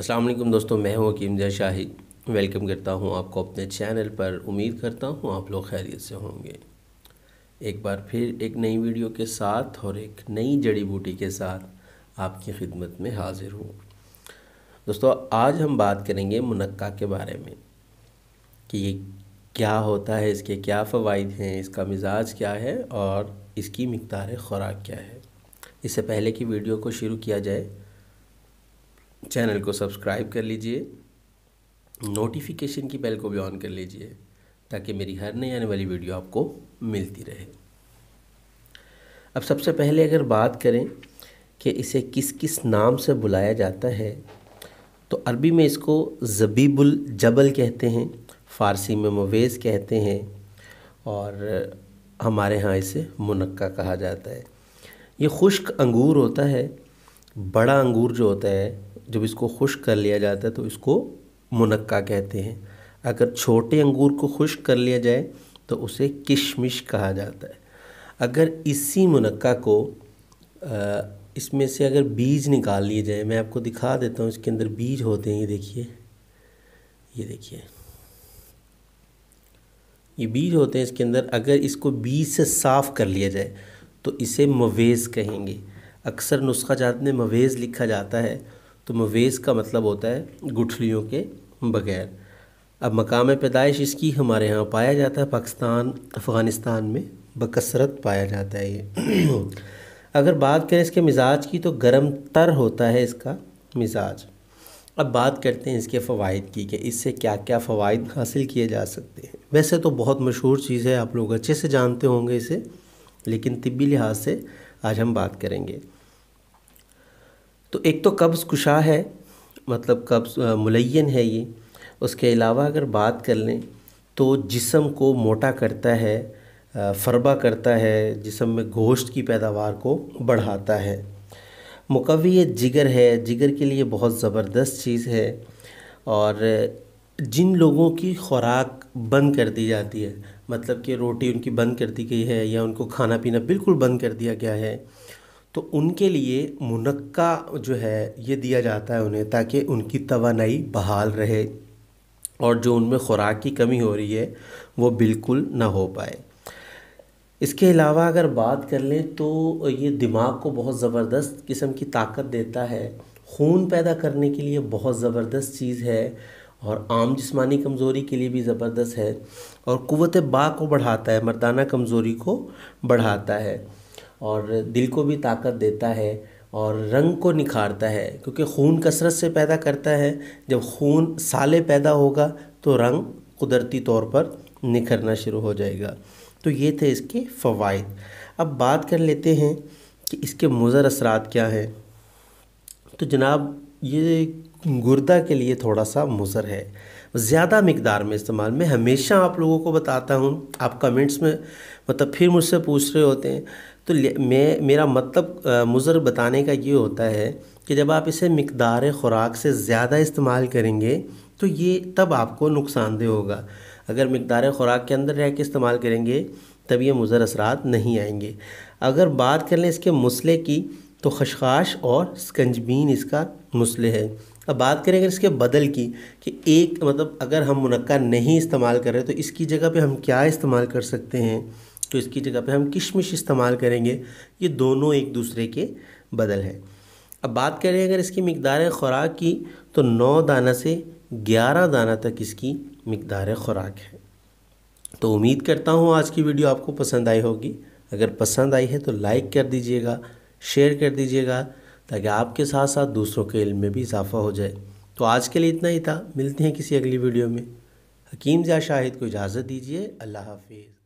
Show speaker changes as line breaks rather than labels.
अस्सलाम वालेकुम दोस्तों, मैं हूं हकीम ज़ा शाहिद। वेलकम करता हूं आपको अपने चैनल पर। उम्मीद करता हूं आप लोग खैरियत से होंगे। एक बार फिर एक नई वीडियो के साथ और एक नई जड़ी बूटी के साथ आपकी खिदमत में हाज़िर हूं। दोस्तों, आज हम बात करेंगे मुनक्का के बारे में कि ये क्या होता है, इसके क्या फ़वाइद हैं, इसका मिज़ाज क्या है और इसकी मिक़दार ख़ुराक क्या है। इससे पहले कि वीडियो को शुरू किया जाए, चैनल को सब्सक्राइब कर लीजिए, नोटिफिकेशन की बेल को भी ऑन कर लीजिए ताकि मेरी हर नई आने वाली वीडियो आपको मिलती रहे। अब सबसे पहले अगर बात करें कि इसे किस किस नाम से बुलाया जाता है, तो अरबी में इसको ज़बीबुल जबल कहते हैं, फ़ारसी में मवेज़ कहते हैं और हमारे यहाँ इसे मुनक्का कहा जाता है। ये खुश्क अंगूर होता है, बड़ा अंगूर जो होता है, जब इसको खुश्क कर लिया जाता है तो इसको मुनक्का कहते हैं। अगर छोटे अंगूर को खुश्क कर लिया जाए तो उसे किशमिश कहा जाता है। अगर इसी मुनक्का को इसमें से अगर बीज निकाल लिए जाए, मैं आपको दिखा देता हूँ, इसके अंदर बीज होते हैं। ये देखिए, ये बीज होते हैं इसके अंदर। अगर इसको बीज से साफ़ कर लिया जाए तो इसे मवेज़ कहेंगे। अक्सर नुस्खा जात में मवेज़ लिखा जाता है, तो मवेज़ का मतलब होता है गुठलियों के बग़ैर। अब मकाम पैदाइश इसकी हमारे यहाँ पाया जाता है, पाकिस्तान अफ़गानिस्तान में बकसरत पाया जाता है ये। अगर बात करें इसके मिज़ाज की, तो गर्म तर होता है इसका मिज़ाज। अब बात करते हैं इसके फ़वाइद की कि इससे क्या क्या फ़वाइद हासिल किए जा सकते हैं। वैसे तो बहुत मशहूर चीज़ है, आप लोग अच्छे से जानते होंगे इसे, लेकिन तिब्बी लिहाज से आज हम बात करेंगे। तो एक तो कब्ज़ कुशा है, मतलब कब्ज़ मुलय्यन है ये। उसके अलावा अगर बात कर लें तो जिस्म को मोटा करता है, फ़रबा करता है, जिस्म में गोश्त की पैदावार को बढ़ाता है। मुक़व्वी जिगर है, जिगर के लिए बहुत ज़बरदस्त चीज़ है। और जिन लोगों की ख़ुराक बंद कर दी जाती है, मतलब कि रोटी उनकी बंद कर दी गई है या उनको खाना पीना बिल्कुल बंद कर दिया गया है, तो उनके लिए मुनक्का जो है ये दिया जाता है उन्हें, ताकि उनकी तवानाई बहाल रहे और जो उनमें ख़ुराक की कमी हो रही है वो बिल्कुल ना हो पाए। इसके अलावा अगर बात कर लें तो ये दिमाग को बहुत ज़बरदस्त किस्म की ताकत देता है, खून पैदा करने के लिए बहुत ज़बरदस्त चीज़ है और आम जिस्मानी कमज़ोरी के लिए भी ज़बरदस्त है और क़ुव्वत बा को बढ़ाता है, मर्दाना कमज़ोरी को बढ़ाता है और दिल को भी ताकत देता है और रंग को निखारता है, क्योंकि खून कसरत से पैदा करता है। जब खून साले पैदा होगा तो रंग कुदरती तौर पर निखरना शुरू हो जाएगा। तो ये थे इसके फ़वाइद। अब बात कर लेते हैं कि इसके मुज़र असरात क्या हैं। तो जनाब, ये गुर्दा के लिए थोड़ा सा मुज़र है, ज़्यादा मिक़दार में इस्तेमाल। मैं हमेशा आप लोगों को बताता हूँ, आप कमेंट्स में मतलब फिर मुझसे पूछ रहे होते हैं, तो मेरा मतलब मुज़र बताने का ये होता है कि जब आप इसे मिक़दार ख़ुराक से ज़्यादा इस्तेमाल करेंगे तो ये तब आपको नुकसानदेह होगा। अगर मिक़दार ख़ुराक के अंदर रह के इस्तेमाल करेंगे तब ये मुज़र असरात नहीं आएंगे। अगर बात कर लें इसके मुसले की, तो खशखाश और स्कंजबीन इसका मुसले है। अब बात करें अगर इसके बदल की, कि एक मतलब अगर हम मुनक्का नहीं इस्तेमाल कर रहे तो इसकी जगह पे हम क्या इस्तेमाल कर सकते हैं, तो इसकी जगह पे हम किशमिश इस्तेमाल करेंगे। ये दोनों एक दूसरे के बदल है। अब बात करें अगर इसकी मिक़दार ख़ुराक की, तो 9 दाना से 11 दाना तक इसकी मिक़दार ख़ुराक है। तो उम्मीद करता हूँ आज की वीडियो आपको पसंद आई होगी। अगर पसंद आई है तो लाइक कर दीजिएगा, शेयर कर दीजिएगा, ताकि आपके साथ साथ दूसरों के इल्म में भी इजाफ़ा हो जाए। तो आज के लिए इतना ही था, मिलते हैं किसी अगली वीडियो में। हकीम ज़ा शाहिद को इजाज़त दीजिए। अल्लाह हाफ़िज़।